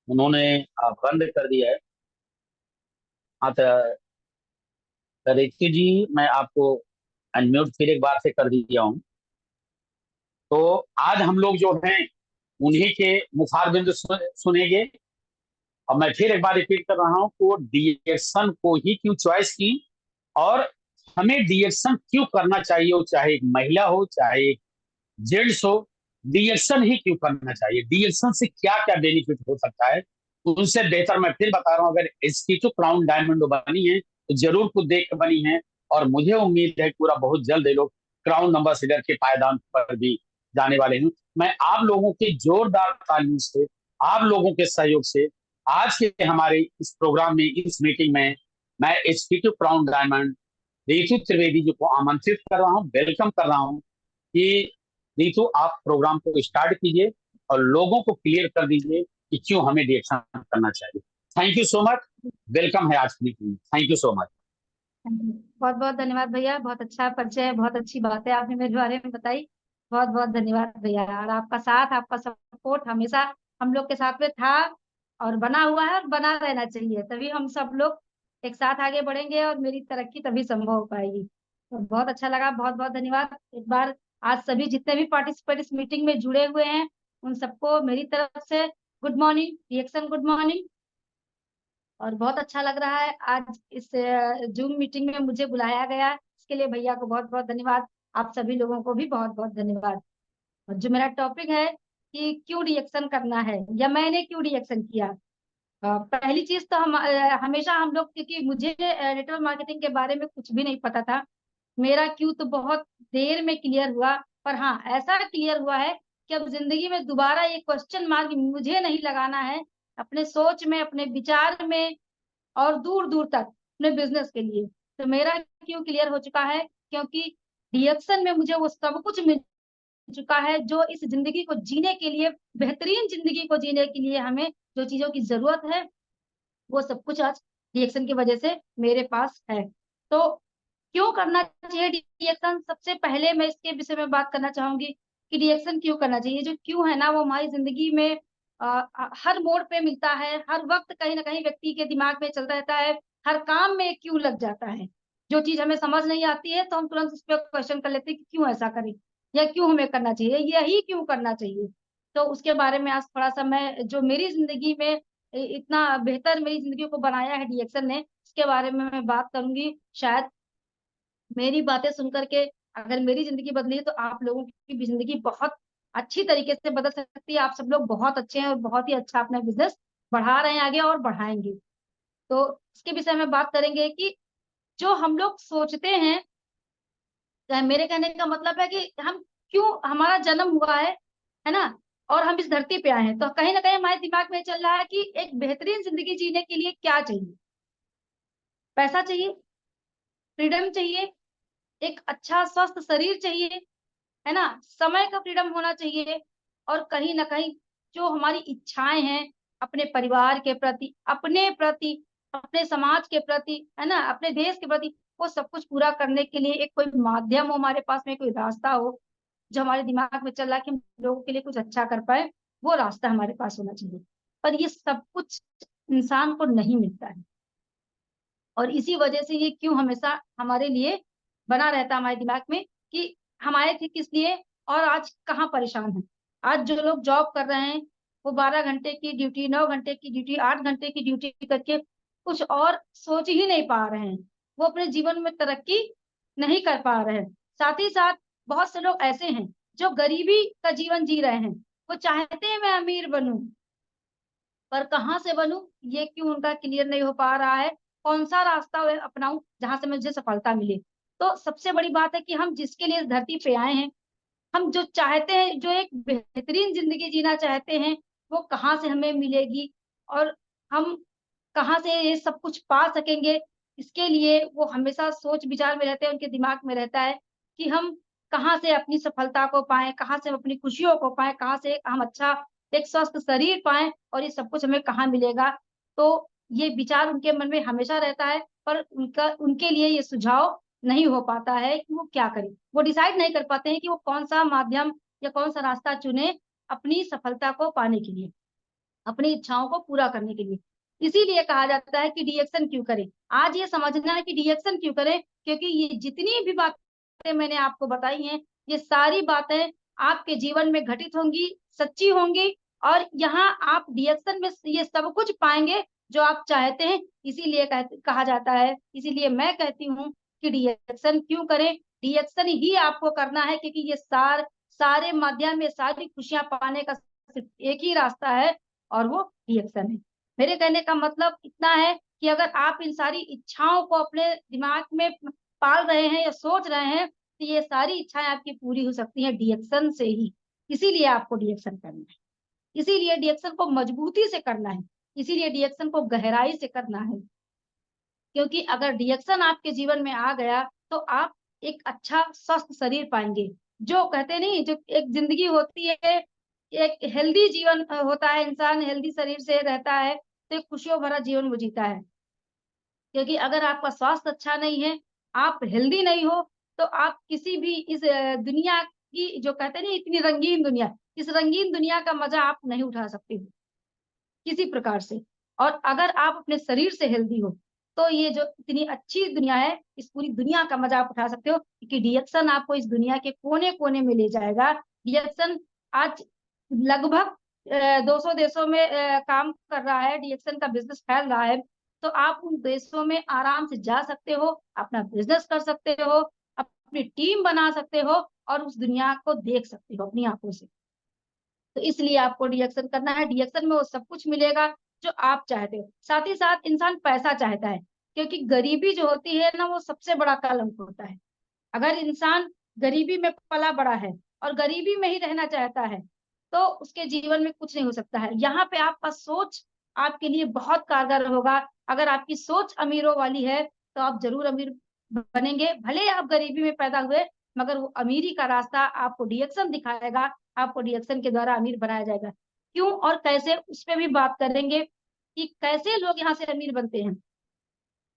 उन्होंने बंद कर दिया है। हाँ तो रितु जी, मैं आपको अनम्यूट फिर एक बार से कर दिया हूँ। तो आज हम लोग जो हैं उन्हीं के मुखारबिंद सुनेंगे। और मैं फिर एक बार रिपीट कर रहा हूँ को डीएक्शन को ही क्यों चॉइस की, और हमें डीएक्शन क्यों करना चाहिए, वो चाहे एक महिला हो चाहे एक जेंट्स हो, डीएक्शन ही क्यों करना चाहिए, डीएक्शन से क्या क्या बेनिफिट हो सकता है। उनसे बेहतर मैं फिर बता रहा हूँ, अगर इंस्टीट्यूट क्राउन डायमंड बनी है तो जरूर कुछ देख के बनी है। और मुझे उम्मीद है पूरा बहुत जल्द ये लोग क्राउन एम्बेसडर के पायदान पर भी जाने वाले हैं। मैं आप लोगों के जोरदार तालियों से, आप लोगों के सहयोग से आज के हमारे इस प्रोग्राम में, इस मीटिंग में मैं institute crown diamond Ritu Trivedi ji को आमंत्रित कर रहा हूँ, वेलकम कर रहा हूँ कि नीतू आप प्रोग्राम को स्टार्ट कीजिए और लोगों को क्लियर कर दीजिए कि क्यों हमें रिएक्शन करना चाहिए। Thank you so much. Welcome है आज की meeting. Thank you so much. बहुत बहुत धन्यवाद भैया। बहुत अच्छा परिचय है, बहुत अच्छी बातें आपने मेरे बारे में बताई। बहुत बहुत धन्यवाद भैया। और आपका साथ, आपका सपोर्ट हमेशा हम लोग के साथ में था और बना हुआ है और बना रहना चाहिए। तभी हम सब लोग एक साथ आगे बढ़ेंगे और मेरी तरक्की तभी संभव हो पाएगी। तो बहुत अच्छा लगा। बहुत बहुत धन्यवाद एक बार। आज सभी जितने भी पार्टिसिपेंट इस मीटिंग में जुड़े हुए हैं उन सबको मेरी तरफ से good morning, reaction good morning. और बहुत अच्छा लग रहा है आज इस जूम मीटिंग में मुझे बुलाया गया है। इसके लिए भैया को बहुत बहुत धन्यवाद। आप सभी लोगों को भी बहुत बहुत धन्यवाद। और जो मेरा टॉपिक है कि क्यों रिएक्शन करना है या मैंने क्यों रिएक्शन किया। पहली चीज तो हमेशा हम लोग, क्योंकि मुझे नेटवर्क मार्केटिंग के बारे में कुछ भी नहीं पता था, मेरा क्यों तो बहुत देर में क्लियर हुआ। पर हाँ, ऐसा क्लियर हुआ है कि अब जिंदगी में दोबारा ये क्वेश्चन मार्क मुझे नहीं लगाना है अपने सोच में, अपने विचार में और दूर दूर तक अपने बिजनेस के लिए। तो मेरा क्यों क्लियर हो चुका है, क्योंकि रिएक्शन में मुझे वो सब कुछ मिल चुका है जो इस जिंदगी को जीने के लिए, बेहतरीन जिंदगी को जीने के लिए हमें जो चीजों की जरूरत है वो सब कुछ आज रिएक्शन की वजह से मेरे पास है। तो क्यों करना चाहिए रिएक्शन, सबसे पहले मैं इसके विषय में बात करना चाहूंगी कि रिएक्शन क्यों करना चाहिए। जो क्यों है ना, वो हमारी जिंदगी में हर मोड़ पे मिलता है। हर वक्त कहीं ना कहीं व्यक्ति के दिमाग में चलता रहता है। हर काम में क्यों लग जाता है। जो चीज हमें समझ नहीं आती है तो हम तुरंत उस पर क्वेश्चन कर लेते हैं कि क्यों ऐसा करें या क्यों हमें करना चाहिए, यही क्यों करना चाहिए। तो उसके बारे में आज थोड़ा सा मैं, जो मेरी जिंदगी में इतना बेहतर मेरी जिंदगी को बनाया है रिएक्शन ने, इसके बारे में मैं बात करूंगी। शायद मेरी बातें सुन करके अगर मेरी जिंदगी बदली है तो आप लोगों की भी जिंदगी बहुत अच्छी तरीके से बदल सकती है। आप सब लोग बहुत अच्छे हैं और बहुत ही अच्छा अपना बिजनेस बढ़ा रहे हैं आगे और बढ़ाएंगे। तो इसके विषय में बात करेंगे कि जो हम लोग सोचते हैं, मेरे कहने का मतलब है कि हम क्यों, हमारा जन्म हुआ है ना, और हम इस धरती पे आए हैं तो कहीं ना कहीं हमारे दिमाग में चल रहा है कि एक बेहतरीन जिंदगी जीने के लिए क्या चाहिए। पैसा चाहिए, फ्रीडम चाहिए, एक अच्छा स्वस्थ शरीर चाहिए, है ना, समय का फ्रीडम होना चाहिए। और कहीं ना कहीं जो हमारी इच्छाएं हैं अपने परिवार के प्रति, अपने प्रति, अपने समाज के प्रति, है ना, अपने देश के प्रति, वो सब कुछ पूरा करने के लिए एक कोई माध्यम हो हमारे पास में, कोई रास्ता हो जो हमारे दिमाग में चल रहा है कि हम लोगों के लिए कुछ अच्छा कर पाए, वो रास्ता हमारे पास होना चाहिए। पर ये सब कुछ इंसान को नहीं मिलता है और इसी वजह से ये क्यों हमेशा हमारे लिए बना रहता है हमारे दिमाग में कि हम आए थे किस लिए और आज कहाँ परेशान हैं। आज जो लोग जॉब कर रहे हैं वो 12 घंटे की ड्यूटी, 9 घंटे की ड्यूटी, 8 घंटे की ड्यूटी करके कुछ और सोच ही नहीं पा रहे हैं। वो अपने जीवन में तरक्की नहीं कर पा रहे हैं। साथ ही साथ बहुत से लोग ऐसे हैं जो गरीबी का जीवन जी रहे हैं। वो चाहते हैं मैं अमीर बनूं, पर कहाँ से बनूं ये क्यों उनका क्लियर नहीं हो पा रहा है। कौन सा रास्ता मैं अपनाऊं जहां से मुझे सफलता मिले। तो सबसे बड़ी बात है कि हम जिसके लिए इस धरती पे आए हैं, हम जो चाहते हैं, जो एक बेहतरीन जिंदगी जीना चाहते हैं, वो कहाँ से हमें मिलेगी और हम कहाँ से ये सब कुछ पा सकेंगे। इसके लिए वो हमेशा सोच विचार में रहते हैं, उनके दिमाग में रहता है कि हम कहाँ से अपनी सफलता को पाएं, कहाँ से हम अपनी खुशियों को पाएं, कहाँ से हम अच्छा एक स्वस्थ शरीर पाएं और ये सब कुछ हमें कहाँ मिलेगा। तो ये विचार उनके मन में हमेशा रहता है, पर उनका, उनके लिए ये सुझाव नहीं हो पाता है कि वो क्या करें। वो डिसाइड नहीं कर पाते हैं कि वो कौन सा माध्यम या कौन सा रास्ता चुने अपनी सफलता को पाने के लिए। अपनी इच्छाओं को पूरा करने के लिए। इसीलिए कहा जाता है कि डीएक्शन क्यों करें। आज ये समझना है कि डीएक्शन क्यों करें, क्योंकि ये जितनी भी बातें मैंने आपको बताई हैं, ये सारी बातें आपके जीवन में घटित होंगी, सच्ची होंगी, और यहाँ आप डीएक्शन में ये सब कुछ पाएंगे जो आप चाहते हैं। इसीलिए कहा जाता है, इसीलिए मैं कहती हूँ कि डीएक्शन क्यों करें। डीएक्शन ही आपको करना है, क्योंकि ये सारे माध्यम में सारी खुशियां पाने का सिर्फ एक ही रास्ता है, और वो डीएक्शन है। मेरे कहने का मतलब इतना है कि अगर आप इन सारी इच्छाओं को अपने दिमाग में पाल रहे हैं या सोच रहे हैं, तो ये सारी इच्छाएं आपकी पूरी हो सकती हैं डीएक्शन से ही। इसीलिए आपको डीएक्शन करना है, इसीलिए डीएक्शन को मजबूती से करना है, इसीलिए डीएक्शन को गहराई से करना है। क्योंकि अगर डीएक्शन आपके जीवन में आ गया तो आप एक अच्छा स्वस्थ शरीर पाएंगे। जो कहते नहीं, जो एक जिंदगी होती है, एक हेल्दी जीवन होता है, इंसान हेल्दी शरीर से रहता है तो एक खुशियों भरा जीवन वो जीता है। क्योंकि अगर आपका स्वास्थ्य अच्छा नहीं है, आप हेल्दी नहीं हो, तो आप किसी भी इस दुनिया की, जो कहते नहीं इतनी रंगीन दुनिया, इस रंगीन दुनिया का मजा आप नहीं उठा सकते हो किसी प्रकार से। और अगर आप अपने शरीर से हेल्दी हो, तो ये जो इतनी अच्छी दुनिया है, इस पूरी दुनिया का मजा आप उठा सकते हो, क्योंकि डीएक्शन आपको इस दुनिया के कोने कोने में ले जाएगा। डीएक्शन आज लगभग 200 देशों में काम कर रहा है, डीएक्शन का बिजनेस फैल रहा है। तो आप उन देशों में आराम से जा सकते हो, अपना बिजनेस कर सकते हो, अपनी टीम बना सकते हो, और उस दुनिया को देख सकते हो अपनी आंखों से। तो इसलिए आपको डीएक्शन करना है। डीएक्शन में वो सब कुछ मिलेगा जो आप चाहते हो। साथ ही साथ इंसान पैसा चाहता है, क्योंकि गरीबी जो होती है ना, वो सबसे बड़ा कलंक होता है। अगर इंसान गरीबी में पला बड़ा है और गरीबी में ही रहना चाहता है, तो उसके जीवन में कुछ नहीं हो सकता है। यहाँ पे आपका सोच आपके लिए बहुत कारगर होगा। अगर आपकी सोच अमीरों वाली है, तो आप जरूर अमीर बनेंगे। भले आप गरीबी में पैदा हुए, मगर वो अमीरी का रास्ता आपको डीएक्शन दिखाएगा, आपको डीएक्शन के द्वारा अमीर बनाया जाएगा। क्यों और कैसे, उस पर भी बात करेंगे कि कैसे लोग यहाँ से अमीर बनते हैं।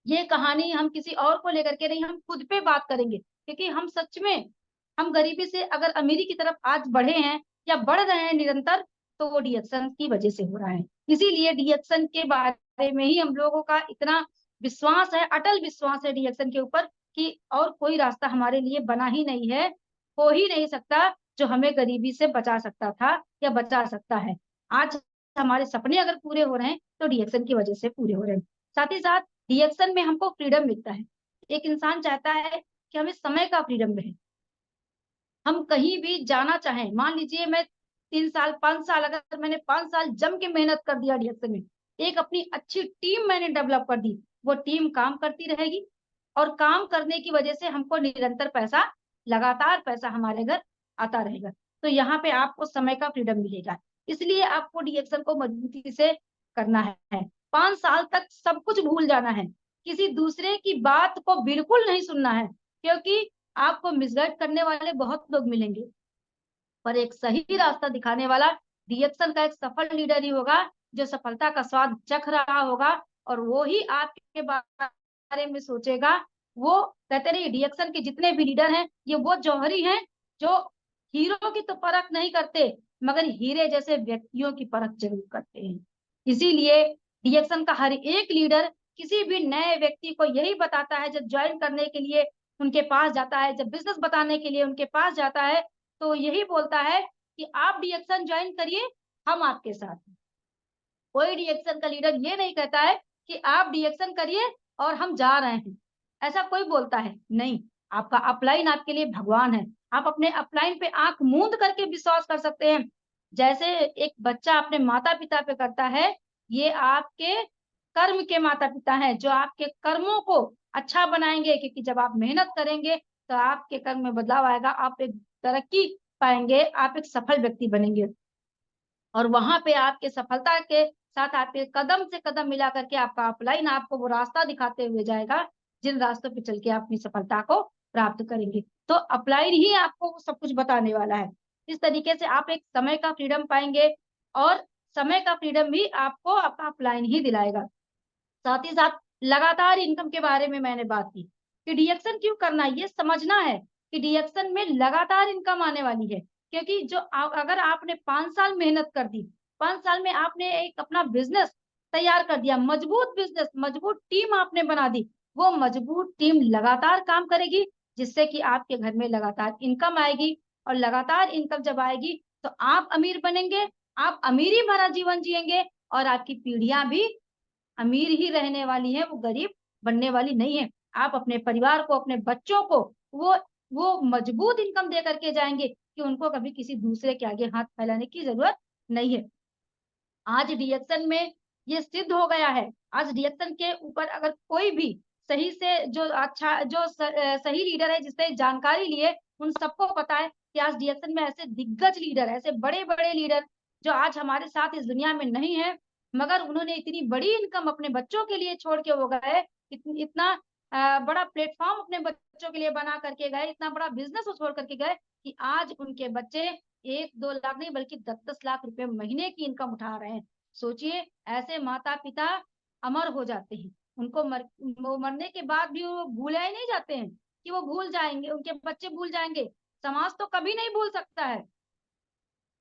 ये कहानी हम किसी और को लेकर के नहीं, हम खुद पे बात करेंगे, क्योंकि हम सच में, हम गरीबी से अगर अमीरी की तरफ आज बढ़े हैं या बढ़ रहे हैं निरंतर, तो वो डीएक्शन की वजह से हो रहा है। इसीलिए डीएक्शन के बारे में ही हम लोगों का इतना विश्वास है, अटल विश्वास है डीएक्शन के ऊपर, कि और कोई रास्ता हमारे लिए बना ही नहीं है, हो ही नहीं सकता, जो हमें गरीबी से बचा सकता था या बचा सकता है। आज हमारे सपने अगर पूरे हो रहे हैं, तो डीएक्शन की वजह से पूरे हो रहे हैं। साथ ही साथ डीएक्शन में हमको फ्रीडम मिलता है। एक इंसान चाहता है कि हमें समय का फ्रीडम रहे, हम कहीं भी जाना चाहें। मान लीजिए मैं 3 साल 5 साल, अगर मैंने 5 साल जम के मेहनत कर दिया डीएक्शन में, एक अपनी अच्छी टीम मैंने डेवलप कर दी, वो टीम काम करती रहेगी, और काम करने की वजह से हमको निरंतर पैसा, लगातार पैसा हमारे घर आता रहेगा। तो यहाँ पे आपको समय का फ्रीडम मिलेगा। इसलिए आपको डीएक्शन को मजबूती से करना है। 5 साल तक सब कुछ भूल जाना है, किसी दूसरे की बात को बिल्कुल नहीं सुनना है, क्योंकि आपको मिसगाइड करने वाले बहुत लोग मिलेंगे, पर एक सही रास्ता दिखाने वाला डीएक्शन का एक सफल लीडर ही होगा, जो सफलता का स्वाद चख रहा होगा, और वो ही आपके बारे में सोचेगा। वो कहते नहीं, डीएक्शन के जितने भी लीडर हैं, ये वो जौहरी हैं जो हीरो की तो परख नहीं करते, मगर हीरे जैसे व्यक्तियों की परख जरूर करते हैं। इसीलिए डीएक्शन का हर एक लीडर किसी भी नए व्यक्ति को यही बताता है, जब ज्वाइन करने के लिए उनके पास जाता है, जब बिजनेस बताने के लिए उनके पास जाता है, तो यही बोलता है कि आप डीएक्शन ज्वाइन करिए, हम आपके साथ हैं। कोई डीएक्शन का लीडर ये नहीं कहता है कि आप डीएक्शन करिए और हम जा रहे हैं, ऐसा कोई बोलता है नहीं। आपका अपलाइन आपके लिए भगवान है। आप अपने अपलाइन पे आंख मूंद करके विश्वास कर सकते हैं। जैसे एक बच्चा अपने माता पिता पे करता है, ये आपके कर्म के माता पिता हैं, जो आपके कर्मों को अच्छा बनाएंगे, क्योंकि जब आप मेहनत करेंगे तो आपके कर्म में बदलाव आएगा, आप एक तरक्की पाएंगे, आप एक सफल व्यक्ति बनेंगे। और वहां पे आपके सफलता के साथ आपके कदम से कदम मिला करके आपका अपलाइन आपको वो रास्ता दिखाते हुए जाएगा, जिन रास्तों पे चल के आप अपनी सफलता को प्राप्त करेंगे। तो अपलाइन ही आपको सब कुछ बताने वाला है। इस तरीके से आप एक समय का फ्रीडम पाएंगे, और समय का फ्रीडम भी आपको आपका अपलाइन ही दिलाएगा। साथ ही साथ लगातार इनकम के बारे में मैंने बात की कि डीएक्शन क्यों करना है, ये समझना है कि डीएक्शन में लगातार इनकम आने वाली है। क्योंकि जो अगर आपने 5 साल मेहनत कर दी, 5 साल में आपने एक अपना बिजनेस तैयार कर दिया, मजबूत बिजनेस, मजबूत टीम आपने बना दी। वो मजबूत टीम लगातार काम करेगी, जिससे कि आपके घर में लगातार इनकम आएगी, और लगातार इनकम जब आएगी तो आप अमीर बनेंगे, आप अमीरी भरा जीवन जिएंगे, और आपकी पीढ़ियां भी अमीर ही रहने वाली है, वो गरीब बनने वाली नहीं है। आप अपने परिवार को, अपने बच्चों को वो वो मजबूत इनकम दे करके जाएंगे कि उनको कभी किसी दूसरे के आगे हाथ फैलाने की जरूरत नहीं है। आज डीएक्शन में ये सिद्ध हो गया है। आज डीएक्शन के ऊपर अगर कोई भी सही से जो अच्छा जो सही लीडर है, जिससे जानकारी लिए, उन सबको पता है कि आज डीएक्शन में ऐसे दिग्गज लीडर, ऐसे बड़े बड़े लीडर जो आज हमारे साथ इस दुनिया में नहीं है, मगर उन्होंने इतनी बड़ी इनकम अपने बच्चों के लिए छोड़ के वो गए, इतना बड़ा प्लेटफॉर्म अपने बच्चों के लिए बना करके गए, इतना बड़ा बिजनेस वो छोड़ करके गए कि आज उनके बच्चे 1-2 लाख नहीं बल्कि 10-10 लाख रुपए महीने की इनकम उठा रहे हैं। सोचिए, ऐसे माता पिता अमर हो जाते हैं, उनको वो मरने के बाद भी वो भूले ही नहीं जाते हैं, कि वो भूल जाएंगे, उनके बच्चे भूल जाएंगे, समाज तो कभी नहीं भूल सकता है।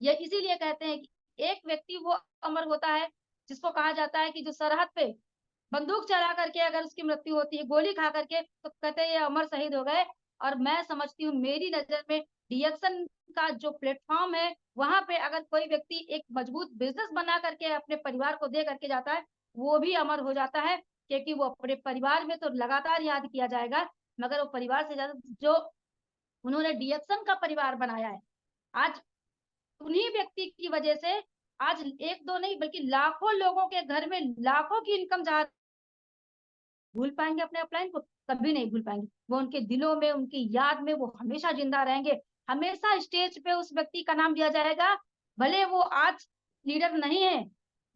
ये इसीलिए कहते हैं कि एक व्यक्ति वो अमर होता है जिसको कहा जाता है कि जो सरहद पे बंदूक चला करके अगर उसकी मृत्यु होती है, गोली खा करके, तो कहते हैं ये अमर शहीद हो गए। और मैं समझती हूँ, मेरी नजर में डीएक्शन का जो प्लेटफॉर्म है, वहां पे अगर कोई व्यक्ति एक मजबूत बिजनेस बना करके अपने परिवार को दे करके जाता है, वो भी अमर हो जाता है, क्योंकि वो अपने परिवार में तो लगातार याद किया जाएगा, मगर वो परिवार से ज्यादा जो उन्होंने डीएक्शन का परिवार बनाया है, आज उन्हीं व्यक्ति की वजह से आज एक दो नहीं बल्कि लाखों लोगों के घर में लाखों की इनकम जा। भूल पाएंगे अपने अपलाइन को? कभी नहीं भूल पाएंगे। वो उनके दिलों में, उनकी याद में वो हमेशा जिंदा रहेंगे। हमेशा स्टेज पे उस व्यक्ति का नाम लिया जाएगा, भले वो आज लीडर नहीं है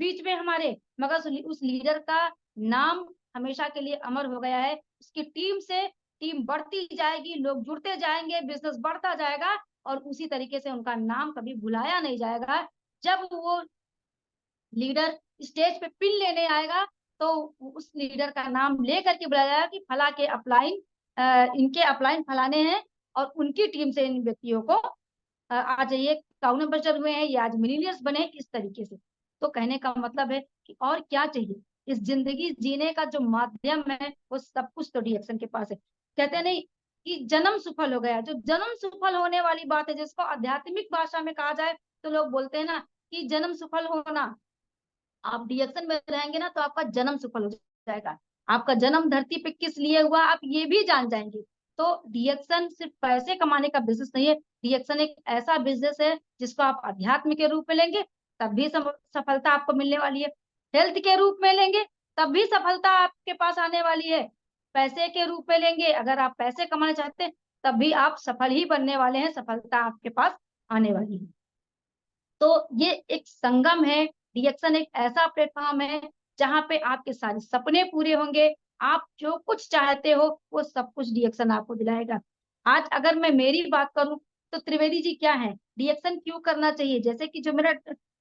बीच में हमारे, मगर उस लीडर का नाम हमेशा के लिए अमर हो गया है। उसकी टीम से टीम बढ़ती जाएगी, लोग जुड़ते जाएंगे, बिजनेस बढ़ता जाएगा, और उसी तरीके से उनका नाम कभी भुलाया नहीं जाएगा। जब वो लीडर स्टेज पे पिन लेने आएगा, तो उस लीडर का नाम ले करके बुलाया जाएगा कि फला के अपलाइन, इनके अपलाइन फलाने हैं, और उनकी टीम से इन व्यक्तियों को आज ये टाउन एम्बेसडर हुए हैं, ये आज मिलीनियर्स बने, इस तरीके से। तो कहने का मतलब है कि और क्या चाहिए, इस जिंदगी जीने का जो माध्यम है वो सब कुछ तो डीएक्शन के पास है। कहते नहीं कि जन्म सफल हो गया, जो जन्म सफल होने वाली बात है, जिसको आध्यात्मिक भाषा में कहा जाए, तो लोग बोलते हैं ना कि जन्म सफल होना, आप डीएक्शन में रहेंगे ना तो आपका जन्म सफल हो जाएगा। आपका जन्म धरती पे किस लिए हुआ आप ये भी जान जाएंगे। तो डीएक्शन सिर्फ पैसे कमाने का बिजनेस नहीं है, डीएक्शन एक ऐसा बिजनेस है जिसको आप अध्यात्म के रूप में लेंगे तब भी सफलता आपको मिलने वाली है, हेल्थ के रूप में लेंगे तब भी सफलता आपके पास आने वाली है, पैसे के रूप में लेंगे अगर आप पैसे कमाना चाहते हैं तब भी आप सफल ही बनने वाले हैं, सफलता आपके पास आने वाली है। तो ये एक संगम है, डीएक्शन एक ऐसा प्लेटफॉर्म है जहां पे आपके सारे सपने पूरे होंगे, आप जो कुछ चाहते हो वो सब कुछ डीएक्शन आपको दिलाएगा। आज अगर मैं मेरी बात करूं तो त्रिवेदी जी क्या है, डीएक्शन क्यों करना चाहिए, जैसे कि जो मेरा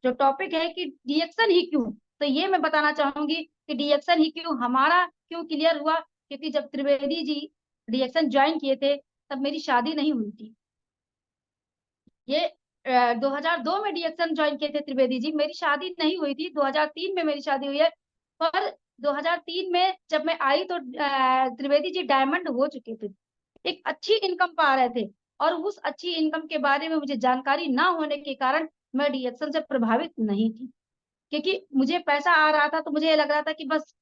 जो टॉपिक है कि डीएक्शन ही क्यों, तो ये मैं बताना चाहूंगी कि डीएक्शन ही क्यों हमारा क्यों क्लियर हुआ, क्योंकि जब त्रिवेदी जी डीएक्शन ज्वाइन किए थे तब मेरी शादी नहीं हुई थी। ये 2002 में डीएक्शन ज्वाइन किए थे त्रिवेदी जी, मेरी शादी नहीं हुई थी, 2003 में मेरी शादी हुई है। पर 2003 में जब मैं आई तो त्रिवेदी जी डायमंड हो चुके थे, एक अच्छी इनकम पा रहे थे, और उस अच्छी इनकम के बारे में मुझे जानकारी ना होने के कारण मैं डीएक्शन से प्रभावित नहीं थी, क्योंकि मुझे पैसा आ रहा था तो मुझे ये लग रहा था कि बस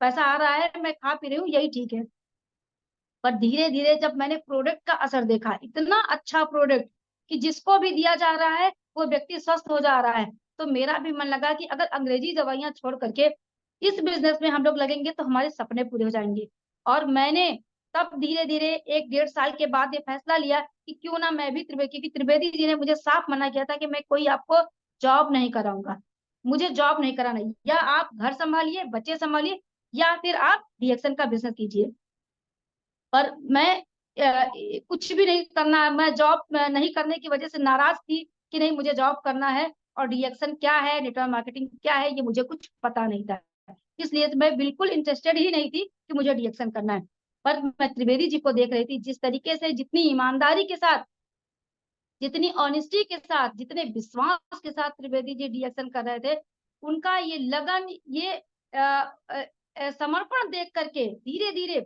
पैसा आ रहा है, मैं खा पी रही हूँ, यही ठीक है। पर धीरे धीरे जब मैंने प्रोडक्ट का असर देखा, इतना अच्छा प्रोडक्ट कि जिसको भी दिया जा रहा है वो व्यक्ति स्वस्थ हो जा रहा है, तो मेरा भी मन लगा कि अगर अंग्रेजी दवाइयां छोड़ करके इस बिजनेस में हम लोग लगेंगे तो हमारे सपने पूरे हो जाएंगे। और मैंने तब धीरे धीरे 1-1.5 साल के बाद ये फैसला लिया कि क्यों ना मैं भी क्योंकि त्रिवेदी जी ने मुझे साफ मना किया था कि मैं कोई आपको जॉब नहीं कराऊंगा, मुझे जॉब नहीं कराना, या आप घर संभालिए, बच्चे संभालिए, या फिर आप डीएक्शन का बिजनेस कीजिए। पर मैं कुछ भी नहीं करना, मैं जॉब नहीं करने की वजह से नाराज थी कि नहीं मुझे जॉब करना है, और डीएक्शन क्या है, नेटवर्क मार्केटिंग क्या है, ये मुझे कुछ पता नहीं था, इसलिए तो मैं बिल्कुल इंटरेस्टेड ही नहीं थी कि मुझे डीएक्शन करना है। पर मैं त्रिवेदी जी को देख रही थी, जिस तरीके से जितनी ईमानदारी के साथ जितनी ऑनेस्टी के साथ, जितने विश्वास के साथ त्रिवेदी जी डीएक्शन कर रहे थे, उनका ये लगन, ये समर्पण देख करके धीरे धीरे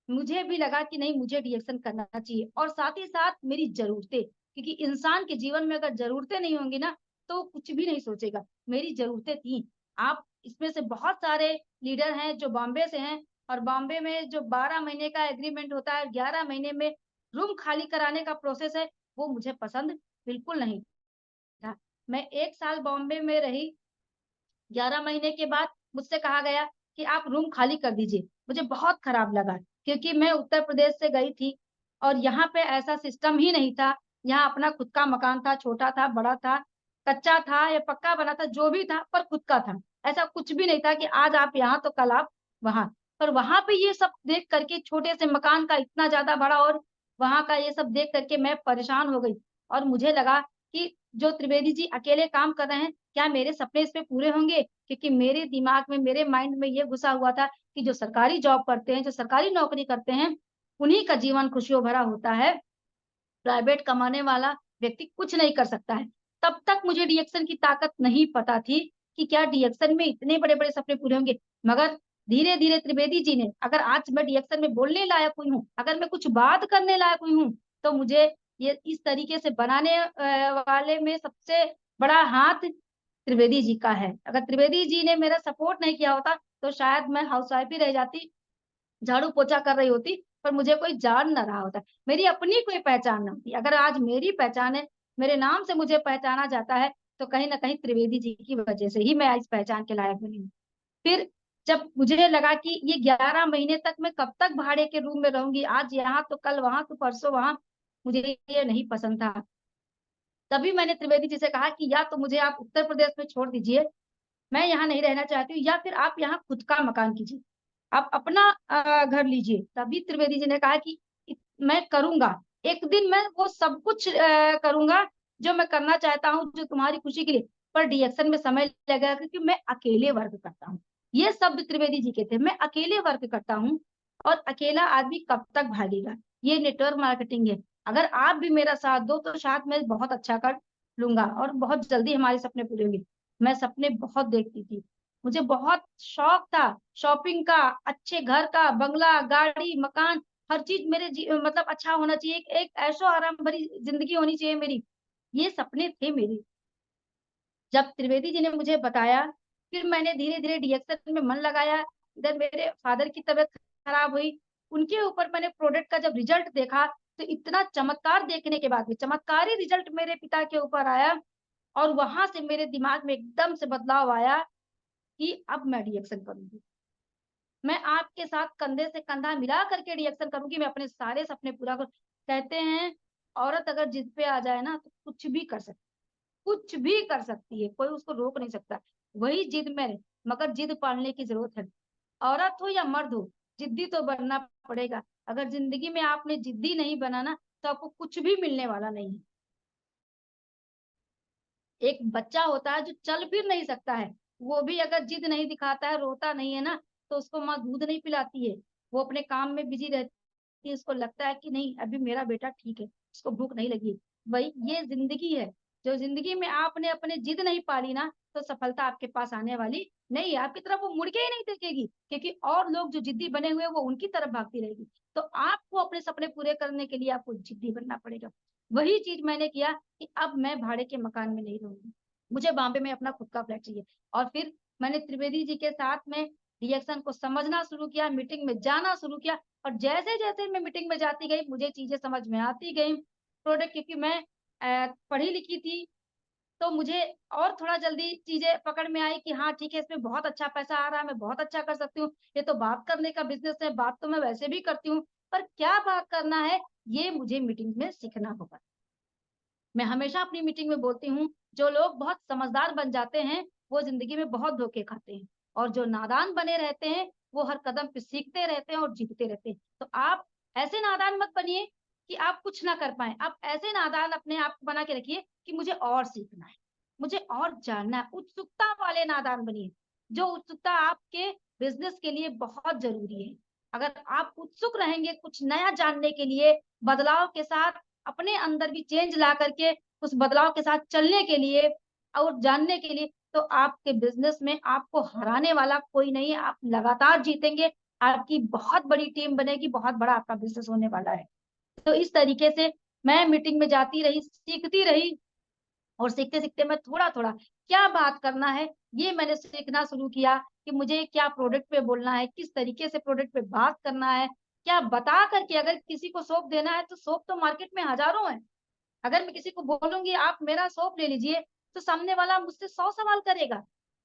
मुझे भी लगा कि नहीं, मुझे डीएक्शन करना चाहिए। और साथ ही साथ मेरी जरूरतें, क्योंकि इंसान के जीवन में अगर जरूरतें नहीं होंगी ना, तो कुछ भी नहीं सोचेगा। मेरी जरूरतें थी। आप इसमें से बहुत सारे लीडर हैं जो बॉम्बे से हैं, और बॉम्बे में जो 12 महीने का एग्रीमेंट होता है, 11 महीने में रूम खाली कराने का प्रोसेस है, वो मुझे पसंद बिल्कुल नहीं था। मैं 1 साल बॉम्बे में रही, 11 महीने के बाद मुझसे कहा गया कि आप रूम खाली कर दीजिए। मुझे बहुत खराब लगा, क्योंकि मैं उत्तर प्रदेश से गई थी और यहाँ पे ऐसा सिस्टम ही नहीं था। यहाँ अपना खुद का मकान था, छोटा था, बड़ा था, कच्चा था या पक्का बना था, जो भी था, पर खुद का था। ऐसा कुछ भी नहीं था कि आज आप यहाँ तो कल आप वहाँ। पर वहाँ पे ये सब देख करके, छोटे से मकान का इतना ज़्यादा बड़ा, और वहाँ का ये सब देख करके मैं परेशान हो गई। और मुझे लगा कि जो त्रिवेदी जी अकेले काम कर रहे हैं, क्या मेरे सपने इस पे पूरे होंगे? क्योंकि मेरे दिमाग में, मेरे माइंड में ये घुसा हुआ था कि जो सरकारी जॉब करते हैं, जो सरकारी नौकरी करते हैं, उन्हीं का जीवन खुशियों भरा होता है। प्राइवेट कमाने वाला व्यक्ति कुछ नहीं कर सकता है। तब तक मुझे डीएक्शन की ताकत नहीं पता थी कि क्या डीएक्शन में इतने बड़े-बड़े सपने पूरे होंगे। मगर धीरे-धीरे त्रिवेदी जी ने, अगर आज मैं डीएक्शन में बोलने लायक हुई हूँ, अगर मैं कुछ बात करने लायक हुई हूँ, तो मुझे ये इस तरीके से बनाने वाले में सबसे बड़ा हाथ त्रिवेदी जी का है। अगर त्रिवेदी जी ने मेरा सपोर्ट नहीं किया होता, तो शायद मैं हाउसवाइफ ही रह जाती, झाड़ू पोछा कर रही होती, पर मुझे कोई जान ना रहा होता। मेरी अपनी कोई पहचान ना होती। अगर आज मेरी पहचान है, मेरे नाम से मुझे पहचाना जाता है, तो कहीं न कहीं त्रिवेदी जी की वजह से ही मैं इस पहचान के लायक बनी हूँ। फिर जब मुझे लगा कि ये 11 महीने तक मैं कब तक भाड़े के रूम में रहूँगी, आज यहाँ तो कल वहाँ तो परसों वहाँ, मुझे ये नहीं पसंद था। तभी मैंने त्रिवेदी जी से कहा कि या तो मुझे आप उत्तर प्रदेश में छोड़ दीजिए, मैं यहाँ नहीं रहना चाहती हूँ, या फिर आप यहाँ खुद का मकान कीजिए, आप अपना घर लीजिए। तभी त्रिवेदी जी ने कहा कि मैं करूँगा, एक दिन मैं वो सब कुछ करूँगा जो मैं करना चाहता हूँ, जो तुम्हारी खुशी के लिए, पर डीएक्शन में समय लगेगा, क्योंकि मैं अकेले वर्क करता हूँ। ये शब्द त्रिवेदी जी के थे, मैं अकेले वर्क करता हूँ, और अकेला आदमी कब तक भागेगा? ये नेटवर्क मार्केटिंग है। अगर आप भी मेरा साथ दो, तो शायद मैं बहुत अच्छा कर लूँगा और बहुत जल्दी हमारे सपने पूरे होंगे। मैं सपने बहुत देखती थी। मुझे बहुत शौक था शॉपिंग का, अच्छे घर का, बंगला, गाड़ी, मकान, हर चीज़ मेरे मतलब अच्छा होना चाहिए। एक ऐशो-आराम भरी ज़िंदगी होनी चाहिए मेरी। ये सपने थे मेरे। जब त्रिवेदी जी ने मुझे बताया, फिर मैंने धीरे-धीरे डीएक्शन में मन लगाया। इधर मेरे फादर की तबीयत खराब हुई, उनके ऊपर मैंने प्रोडक्ट का जब रिजल्ट देखा, तो इतना चमत्कार देखने के बाद भी, चमत्कारी रिजल्ट मेरे पिता के ऊपर आया, और वहाँ से मेरे दिमाग में एकदम से बदलाव आया कि अब मैं रिएक्शन करूँगी। मैं आपके साथ कंधे से कंधा मिला करके रिएक्शन करूँगी, मैं अपने सारे सपने पूरा कर। कहते हैं, औरत अगर जिद पे आ जाए ना, तो कुछ भी कर सकती है, कोई उसको रोक नहीं सकता। वही जिद में रहे, मगर जिद पालने की ज़रूरत है। औरत हो या मर्द हो, जिद्दी तो बनना पड़ेगा। अगर ज़िंदगी में आपने जिद्दी नहीं बना ना, तो आपको कुछ भी मिलने वाला नहीं है। एक बच्चा होता है जो चल फिर नहीं सकता है, वो भी अगर जिद नहीं दिखाता है, रोता नहीं है ना, तो उसको माँ दूध नहीं पिलाती है। वो अपने काम में बिज़ी रहती है, उसको लगता है कि नहीं, अभी मेरा बेटा ठीक है, उसको भूख नहीं लगी है। वही ये ज़िंदगी है, जो ज़िंदगी में आपने अपनी जिद नहीं पाली ना, तो सफलता आपके पास आने वाली नहीं है। आपकी तरफ वो मुड़ के ही नहीं देखेगी, क्योंकि और लोग जो जिद्दी बने हुए हैं, वो उनकी तरफ भागती रहेगी। तो आपको अपने सपने पूरे करने के लिए आपको जिद्दी बनना पड़ेगा। वही चीज़ मैंने किया कि अब मैं भाड़े के मकान में नहीं रहूँगी। मुझे बॉम्बे में अपना खुद का फ्लैट चाहिए। और फिर मैंने त्रिवेदी जी के साथ में रिएक्शन को समझना शुरू किया, मीटिंग में जाना शुरू किया, और जैसे-जैसे मैं मीटिंग में जाती गई, मुझे चीज़ें समझ में आती गईं। प्रोडक्ट, क्योंकि मैं पढ़ी-लिखी थी, तो मुझे और थोड़ा जल्दी चीज़ें पकड़ में आई कि हाँ, ठीक है, इसमें बहुत अच्छा पैसा आ रहा है, मैं बहुत अच्छा कर सकती हूँ। ये तो बात करने का बिज़नेस है, बात तो मैं वैसे भी करती हूँ, पर क्या बात करना है, ये मुझे मीटिंग में सीखना होगा। मैं हमेशा अपनी मीटिंग में बोलती हूँ, जो लोग बहुत समझदार बन जाते हैं, वो ज़िंदगी में बहुत धोखे खाते हैं, और जो नादान बने रहते हैं, वो हर कदम पे सीखते रहते हैं और जीतते रहते हैं। तो आप ऐसे नादान मत बनिए कि आप कुछ ना कर पाएँ। आप ऐसे नादान अपने आप को बना के रखिए कि मुझे और सीखना है, मुझे और जानना है। उत्सुकता वाले नादान बनिए, जो उत्सुकता आपके बिज़नेस के लिए बहुत ज़रूरी है। अगर आप उत्सुक रहेंगे कुछ नया जानने के लिए, बदलाव के साथ, अपने अंदर भी चेंज ला करके उस बदलाव के साथ चलने के लिए और जानने के लिए, तो आपके बिजनेस में आपको हराने वाला कोई नहीं है। आप लगातार जीतेंगे, आपकी बहुत बड़ी टीम बनेगी, बहुत बड़ा आपका बिजनेस होने वाला है। तो इस तरीके से मैं मीटिंग में जाती रही, सीखती रही, और सीखते सीखते मैं थोड़ा थोड़ा क्या बात करना है ये मैंने सीखना शुरू किया, कि मुझे क्या प्रोडक्ट पे बोलना है, किस तरीके से प्रोडक्ट पे बात करना है, क्या बता करके। अगर किसी को सोप देना है तो सोप तो मार्केट में हजारों है। अगर मैं किसी को बोलूंगी आप मेरा सौंप ले लीजिए, तो सामने वाला मुझसे 100 सवाल करेगा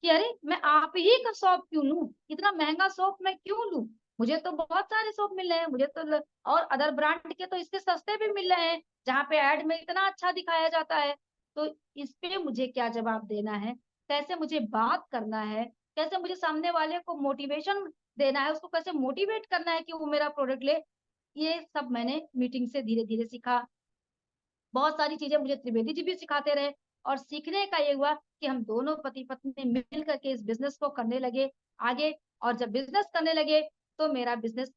कि अरे मैं आप ही का सौंप क्यों लूं, इतना महंगा सौंप मैं क्यों लूं, मुझे तो बहुत सारे सौंप मिल रहे हैं, मुझे तो और अदर ब्रांड के तो इससे सस्ते भी मिल रहे हैं, जहाँ पे ऐड में इतना अच्छा दिखाया जाता है। तो इस पे मुझे क्या जवाब देना है, कैसे मुझे बात करना है, कैसे मुझे सामने वाले को मोटिवेशन देना है, उसको कैसे मोटिवेट करना है कि वो मेरा प्रोडक्ट ले, ये सब मैंने मीटिंग से धीरे धीरे सीखा। बहुत सारी चीजें मुझे त्रिवेदी जी भी सिखाते रहे, और सीखने का ये हुआ कि हम दोनों पति पत्नी मिल करके इस बिजनेस को करने लगे आगे। और जब बिजनेस करने लगे तो मेरा बिजनेस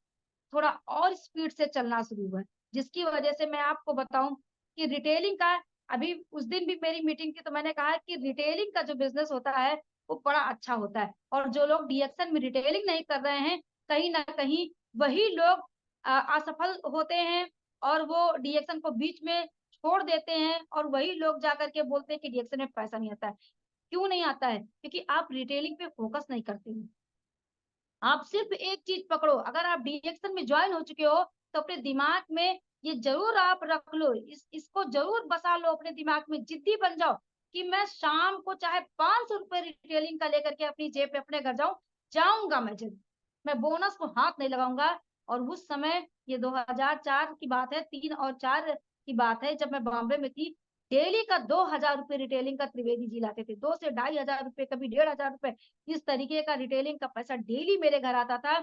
थोड़ा और स्पीड से चलना शुरू हुआ, जिसकी वजह से मैं आपको बताऊं कि रिटेलिंग का, अभी उस दिन भी मेरी मीटिंग थी तो मैंने कहा कि रिटेलिंग का जो बिजनेस होता है वो बड़ा अच्छा होता है, और जो लोग डीएक्शन में रिटेलिंग नहीं कर रहे हैं, कहीं ना कहीं वही लोग असफल होते हैं, और वो डीएक्शन को बीच में छोड़ देते हैं, और वही लोग जाकर के बोलते हैं कि डीएक्शन में पैसा नहीं आता है। क्यों नहीं आता है? क्योंकि आप रिटेलिंग पे फोकस नहीं करते हो। आप सिर्फ एक चीज पकड़ो, अगर आप डीएक्शन में ज्वाइन हो चुके हो तो अपने दिमाग में ये जरूर आप रख लो, इसको जरूर बसा लो अपने दिमाग में, जिद्दी बन जाओ कि मैं शाम को चाहे 500 रुपए रिटेलिंग का लेकर के अपनी जेब पे अपने घर जाऊंगा मैं जरूर, मैं बोनस को हाथ नहीं लगाऊंगा। और उस समय ये 2004 की बात है, 3 और 4 की बात है, जब मैं बॉम्बे में थी, डेली का 2000 रुपये रिटेलिंग का त्रिवेदी जी लाते थे, 2 से 2500 रुपये, कभी 1500 रुपये, इस तरीके का रिटेलिंग का पैसा डेली मेरे घर आता था।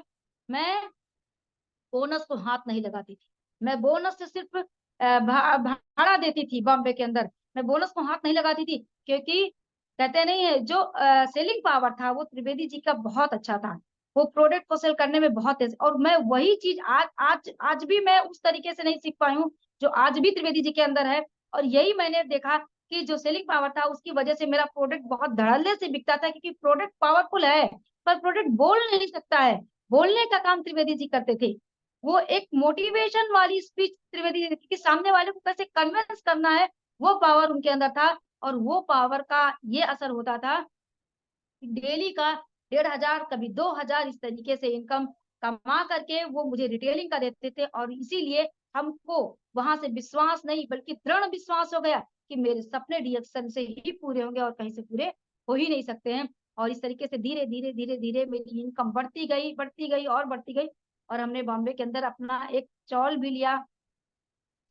मैं बोनस को हाथ नहीं लगाती थी, मैं बोनस से सिर्फ भाड़ा देती थी बॉम्बे के अंदर, मैं बोनस को हाथ नहीं लगाती थी, क्योंकि कहते नहीं है जो सेलिंग पावर था वो त्रिवेदी जी का बहुत अच्छा था, वो प्रोडक्ट को सेल करने में बहुत तेज, और मैं वही चीज आज आज आज भी मैं उस तरीके से नहीं सीख पाई हूँ जो आज भी त्रिवेदी जी के अंदर है। और यही मैंने देखा कि जो सेलिंग पावर था उसकी वजह से मेरा प्रोडक्ट बहुत धड़ल्ले से बिकता था, क्योंकि प्रोडक्ट पावरफुल है पर प्रोडक्ट बोल नहीं सकता है, बोलने का काम त्रिवेदी जी करते थे। वो एक मोटिवेशन वाली स्पीच त्रिवेदी जी की, सामने वाले को कैसे कन्विंस करना है, वो पावर उनके अंदर था। और वो पावर का ये असर होता था, डेली का 1500 कभी 2000 इस तरीके से इनकम कमा करके वो मुझे रिटेलिंग का देते थे। और इसीलिए हमको वहां से विश्वास नहीं बल्कि दृढ़ विश्वास हो गया कि मेरे सपने डीएक्शन से ही पूरे होंगे, और कहीं से पूरे हो ही नहीं सकते हैं। और इस तरीके से धीरे धीरे धीरे धीरे मेरी इनकम बढ़ती गई और बढ़ती गई। और हमने बॉम्बे के अंदर अपना एक चॉल भी लिया।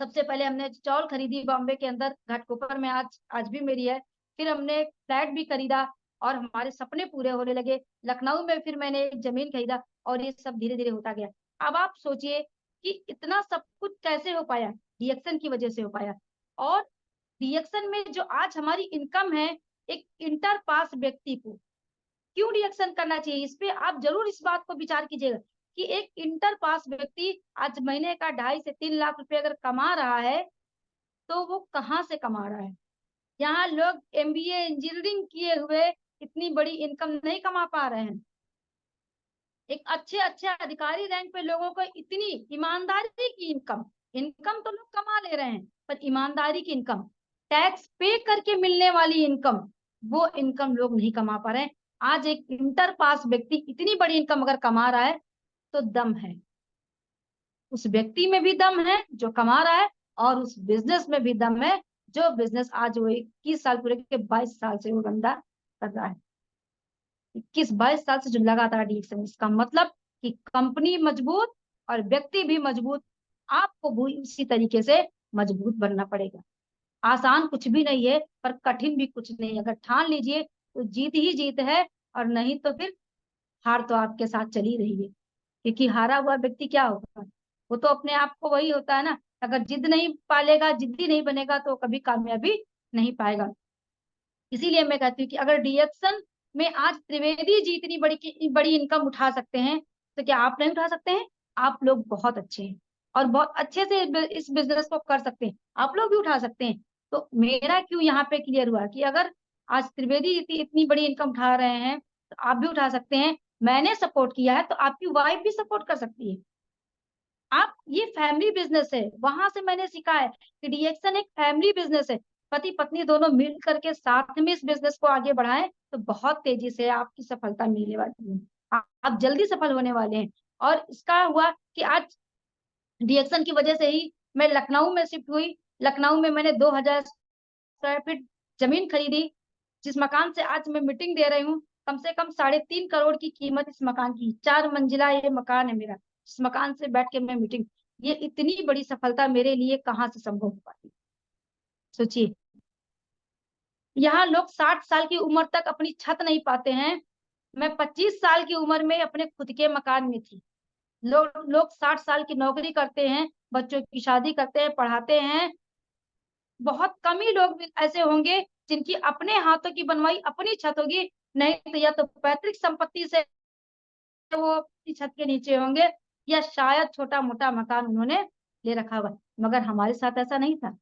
सबसे पहले हमने चॉल खरीदी बॉम्बे के अंदर, घाटकोपर में, आज आज भी मेरी है। फिर हमने फ्लैट भी खरीदा, और हमारे सपने पूरे होने लगे। लखनऊ में फिर मैंने एक जमीन खरीदा, और ये सब धीरे धीरे होता गया। अब आप सोचिए कि इतना सब कुछ कैसे हो पाया, डीएक्शन की वजह से हो पाया। और डीएक्शन में जो आज हमारी इनकम है, एक इंटर पास व्यक्ति को क्यों रिएक्शन करना चाहिए, इस पे आप जरूर इस बात को विचार कीजिएगा कि एक इंटर पास व्यक्ति आज महीने का 2.5 से 3 लाख रुपए अगर कमा रहा है, तो वो कहाँ से कमा रहा है। यहाँ लोग एमबीए इंजीनियरिंग किए हुए इतनी बड़ी इनकम नहीं कमा पा रहे हैं। एक अच्छे अच्छे अधिकारी रैंक पे लोगों को इतनी ईमानदारी की इनकम, इनकम तो लोग कमा ले रहे हैं पर ईमानदारी की इनकम, टैक्स पे करके मिलने वाली इनकम, वो इनकम लोग नहीं कमा पा रहे हैं। आज एक इंटर पास व्यक्ति इतनी बड़ी इनकम अगर कमा रहा है तो दम है, उस व्यक्ति में भी दम है जो कमा रहा है, और उस बिजनेस में भी दम है जो बिजनेस आज वो 21 साल पूरे के 22 साल से वो बंदा कर रहा है। 21-22 साल से जो लगातार डीएक्शन, इसका मतलब कि कंपनी मजबूत और व्यक्ति भी मजबूत, आपको भी उसी तरीके से मजबूत बनना पड़ेगा। आसान कुछ भी नहीं है पर कठिन भी कुछ नहीं है, अगर ठान लीजिए तो जीत ही जीत है, और नहीं तो फिर हार तो आपके साथ चली रही है। क्योंकि हारा हुआ व्यक्ति क्या होगा, वो तो अपने आप को वही होता है ना, अगर जिद नहीं पालेगा, जिद्दी नहीं बनेगा तो कभी कामयाबी नहीं पाएगा। इसीलिए मैं कहती हूँ कि अगर डीएक्शन में आज त्रिवेदी जी इतनी बड़ी बड़ी इनकम उठा सकते हैं, तो क्या आप नहीं उठा सकते हैं? आप लोग बहुत अच्छे हैं। और बहुत अच्छे से इस बिजनेस को कर सकते हैं, आप लोग भी उठा सकते हैं। तो मेरा क्यों यहाँ पे क्लियर हुआ कि अगर आज त्रिवेदी इतनी बड़ी इनकम उठा रहे हैं तो आप भी उठा सकते हैं। मैंने सपोर्ट किया है तो आपकी वाइफ भी सपोर्ट कर सकती है। आप, ये फैमिली बिजनेस है, वहां से मैंने सीखा है कि डीएक्सन एक फैमिली बिजनेस है। पति पत्नी दोनों मिल करके साथ में इस बिजनेस को आगे बढ़ाएं तो बहुत तेजी से आपकी सफलता मिलने वाली है। आप जल्दी सफल होने वाले हैं। और इसका हुआ कि आज डीएक्सन की वजह से ही मैं लखनऊ में शिफ्ट हुई। लखनऊ में मैंने 2000 स्क्वायर फीट जमीन खरीदी, जिस मकान से आज मैं मीटिंग दे रही हूँ। कम से कम 3.5 करोड़ की कीमत इस मकान की, 4 मंजिला ये मकान है मेरा। इस मकान से बैठ के मैं मीटिंग, ये इतनी बड़ी सफलता मेरे लिए कहाँ से संभव हो पाती, सोचिए। यहाँ लोग 60 साल की उम्र तक अपनी छत नहीं पाते हैं, मैं 25 साल की उम्र में अपने खुद के मकान में थी। लोग 60 साल की नौकरी करते हैं, बच्चों की शादी करते हैं, पढ़ाते हैं। बहुत कम ही लोग ऐसे होंगे जिनकी अपने हाथों की बनवाई अपनी छत होगी, नहीं तो या तो पैतृक संपत्ति से वो अपनी छत के नीचे होंगे, या शायद छोटा मोटा मकान उन्होंने ले रखा हुआ। मगर हमारे साथ ऐसा नहीं था।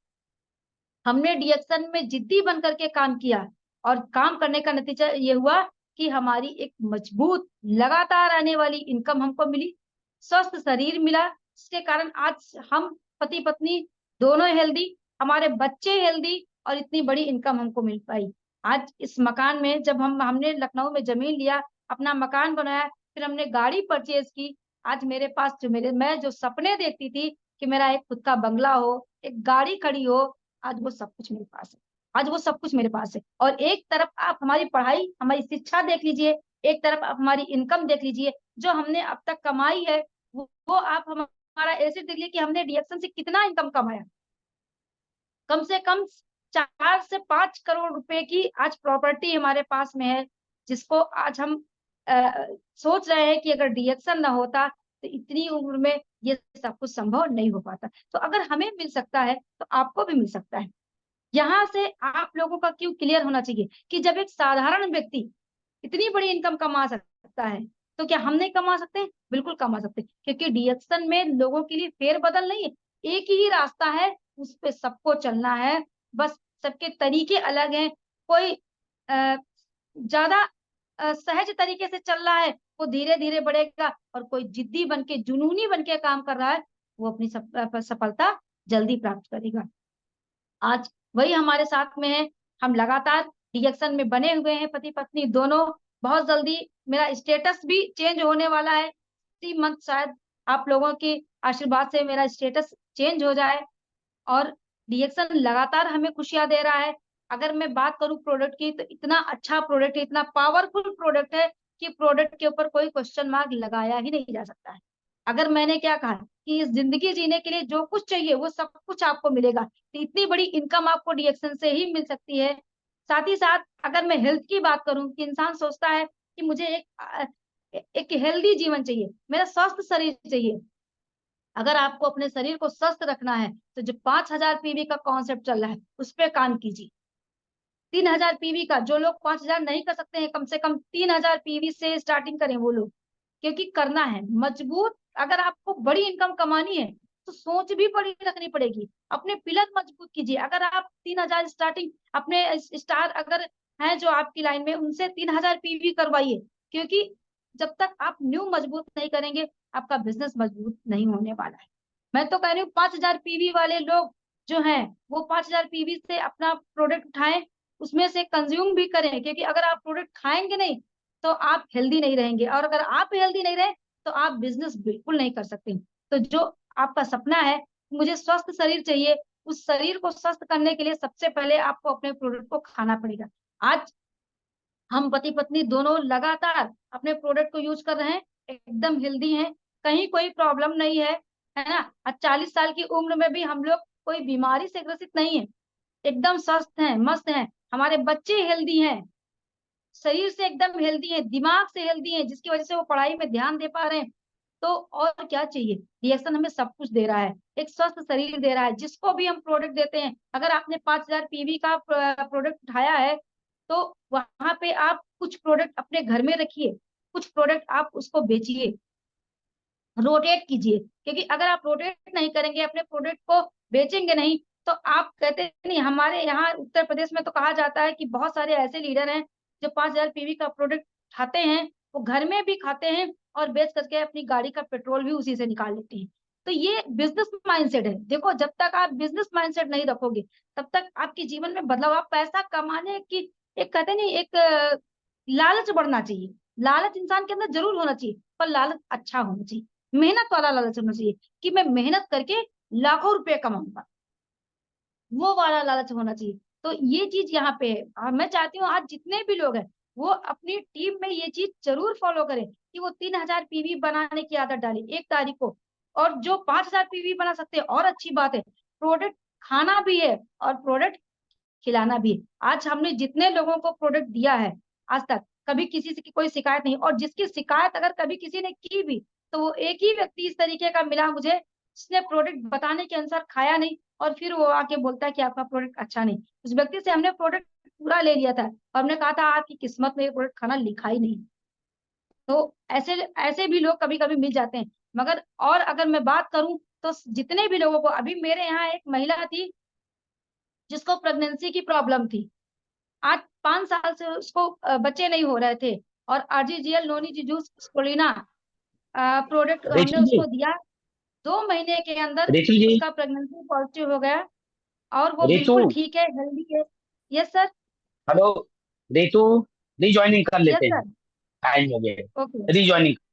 हमने डीएक्सन में जिद्दी बन करके काम किया, और काम करने का नतीजा ये हुआ कि हमारी एक मजबूत लगातार आने वाली इनकम हमको मिली, स्वस्थ शरीर मिला, जिसके कारण आज हम पति पत्नी दोनों हेल्दी, हमारे बच्चे हेल्दी, और इतनी बड़ी इनकम हमको मिल पाई। आज इस मकान में जब हमने लखनऊ में जमीन लिया, अपना मकान बनाया, फिर हमने गाड़ी परचेज की। आज मेरे पास मैं जो सपने देखती थी कि मेरा एक खुद का बंगला हो, एक गाड़ी खड़ी हो, आज वो सब कुछ मेरे पास है। आज वो सब कुछ मेरे पास है। और एक तरफ आप हमारी पढ़ाई, हमारी शिक्षा देख लीजिए, एक तरफ आप हमारी इनकम देख लीजिए, जो हमने अब तक कमाई है, वो आप हमारा एसेट देख लीजिए कि हमने डीएक्शन से कितना इनकम कमाया। कम से कम 4 से 5 करोड़ रुपए की आज प्रॉपर्टी हमारे पास में है, जिसको आज हम सोच रहे हैं कि अगर डीएक्शन ना होता तो इतनी उम्र में ये सब कुछ संभव नहीं हो पाता। तो अगर हमें मिल सकता है तो आपको भी मिल सकता है। यहाँ से आप लोगों का क्यों क्लियर होना चाहिए कि जब एक साधारण व्यक्ति इतनी बड़ी इनकम कमा सकता है, तो क्या हम नहीं कमा सकते? बिल्कुल कमा सकते हैं, क्योंकि डीएक्शन में लोगों के लिए फेरबदल नहीं है, एक ही रास्ता है, उस पे सबको चलना है। बस सबके तरीके अलग हैं। कोई ज्यादा सहज तरीके से चल रहा है, वो धीरे धीरे बढ़ेगा, और कोई जिद्दी बन के, जुनूनी बन के काम कर रहा है, वो अपनी सफलता जल्दी प्राप्त करेगा। आज वही हमारे साथ में है। हम लगातार रिएक्शन में बने हुए हैं, पति पत्नी दोनों। बहुत जल्दी मेरा स्टेटस भी चेंज होने वाला है, इसी मंथ शायद आप लोगों के आशीर्वाद से मेरा स्टेटस चेंज हो जाए। और रिएक्शन लगातार हमें खुशियां दे रहा है। अगर मैं बात करूं प्रोडक्ट की, तो इतना अच्छा प्रोडक्ट है, इतना पावरफुल प्रोडक्ट है कि प्रोडक्ट के ऊपर कोई क्वेश्चन मार्क लगाया ही नहीं जा सकता है। अगर मैंने क्या कहा कि इस जिंदगी जीने के लिए जो कुछ चाहिए वो सब कुछ आपको मिलेगा, तो इतनी बड़ी इनकम आपको डीएक्शन से ही मिल सकती है। साथ ही साथ अगर मैं हेल्थ की बात करूं कि इंसान सोचता है कि मुझे एक हेल्दी जीवन चाहिए, मेरा स्वस्थ शरीर चाहिए। अगर आपको अपने शरीर को स्वस्थ रखना है तो जो 5,000 पीवी का कॉन्सेप्ट चल रहा है उस पर काम कीजिए। 3,000 पीवी का, जो लोग 5,000 नहीं कर सकते हैं, कम से कम 3,000 पीवी से स्टार्टिंग करें वो लोग, क्योंकि करना है मजबूत। अगर आपको बड़ी इनकम कमानी है तो सोच भी बड़ी रखनी पड़ेगी, अपने पिलर मजबूत कीजिए। अगर आप 3,000 स्टार्टिंग, अपने स्टार अगर हैं जो आपकी लाइन में, उनसे 3,000 पीवी करवाइए, क्योंकि जब तक आप न्यू मजबूत नहीं करेंगे आपका बिजनेस मजबूत नहीं होने वाला है। मैं तो कह रही हूँ 5,000 पीवी वाले लोग जो हैं वो 5,000 पीवी से अपना प्रोडक्ट उठाएं, उसमें से कंज्यूम भी करें, क्योंकि अगर आप प्रोडक्ट खाएंगे नहीं तो आप हेल्दी नहीं रहेंगे, और अगर आप हेल्दी नहीं रहे तो आप बिजनेस बिल्कुल नहीं कर सकते। तो जो आपका सपना है, मुझे स्वस्थ शरीर चाहिए, उस शरीर को स्वस्थ करने के लिए सबसे पहले आपको अपने प्रोडक्ट को खाना पड़ेगा। आज हम पति पत्नी दोनों लगातार अपने प्रोडक्ट को यूज कर रहे हैं, एकदम हेल्दी हैं, कहीं कोई प्रॉब्लम नहीं है ना। और 40 साल की उम्र में भी हम लोग कोई बीमारी से ग्रसित नहीं है, एकदम स्वस्थ हैं, मस्त हैं। हमारे बच्चे हेल्दी हैं, शरीर से एकदम हेल्दी है, दिमाग से हेल्दी है, जिसकी वजह से वो पढ़ाई में ध्यान दे पा रहे हैं। तो और क्या चाहिए? रिएक्शन हमें सब कुछ दे रहा है, एक स्वस्थ शरीर दे रहा है। जिसको भी हम प्रोडक्ट देते हैं, अगर आपने 5,000 पीवी का प्रोडक्ट उठाया है, तो वहां पे आप कुछ प्रोडक्ट अपने घर में रखिए, कुछ प्रोडक्ट आप उसको बेचिए। रोटेट कीजिए, क्योंकि अगर आप रोटेट नहीं करेंगे, अपने प्रोडक्ट को बेचेंगे नहीं, तो आप कहते नहीं, हमारे यहाँ उत्तर प्रदेश में तो कहा जाता है कि बहुत सारे ऐसे लीडर हैं जो 5,000 पीवी का प्रोडक्ट खाते हैं, वो घर में भी खाते हैं और बेच करके अपनी गाड़ी का पेट्रोल भी उसी से निकाल लेते हैं। तो ये बिजनेस माइंडसेट है। देखो, जब तक आप बिजनेस माइंडसेट नहीं रखोगे, तब तक आपके जीवन में बदलाव, आप पैसा कमाने की, एक कहते नहीं, एक लालच बढ़ना चाहिए। लालच इंसान के अंदर जरूर होना चाहिए, पर लालच अच्छा होना चाहिए, मेहनत वाला लालच होना चाहिए, कि मैं मेहनत करके लाखों रुपए कमाऊंगा, वो वाला लालच होना चाहिए। तो ये चीज यहाँ पे है, और मैं चाहती हूँ आज जितने भी लोग हैं वो अपनी टीम में ये चीज जरूर फॉलो करें, कि वो 3,000 पीवी बनाने की आदत डालें 1 तारीख को। और जो 5,000 पीवी बना सकते हैं और अच्छी बात है, प्रोडक्ट खाना भी है और प्रोडक्ट खिलाना भी है। आज हमने जितने लोगों को प्रोडक्ट दिया है आज तक, कभी किसी से की कोई शिकायत नहीं, और जिसकी शिकायत अगर कभी किसी ने की भी, तो वो एक ही व्यक्ति इस तरीके का मिला मुझे, जिसने प्रोडक्ट बताने के अनुसार खाया नहीं, और फिर वो आके बोलता है कि आपका प्रोडक्ट अच्छा नहीं। उस व्यक्ति से हमने प्रोडक्ट पूरा ले लिया था, और हमने कहा था आपकी किस्मत में ये प्रोडक्ट खाना लिखा ही नहीं। तो ऐसे ऐसे भी लोग कभी कभी मिल जाते हैं। मगर और अगर मैं बात करूं, तो जितने भी लोगों को, अभी मेरे यहाँ एक महिला थी जिसको प्रेगनेंसी की प्रॉब्लम थी, आज 5 साल से उसको बच्चे नहीं हो रहे थे, और आरजीजीएल नोनी जीजूस स्पोलिना प्रोडक्ट हमने रेचल जी, उसको दिया। 2 महीने के अंदर रेचल जी, उसका प्रेगनेंसी पॉजिटिव हो गया, और वो रेचू, बिल्कुल ठीक है, हेल्दी है। Yes sir. हेलो, रेचू, रीज्वाइनिंग कर यस लेते हैं, सर। टाइम हो गया, ओके। रीज्वाइनिंग।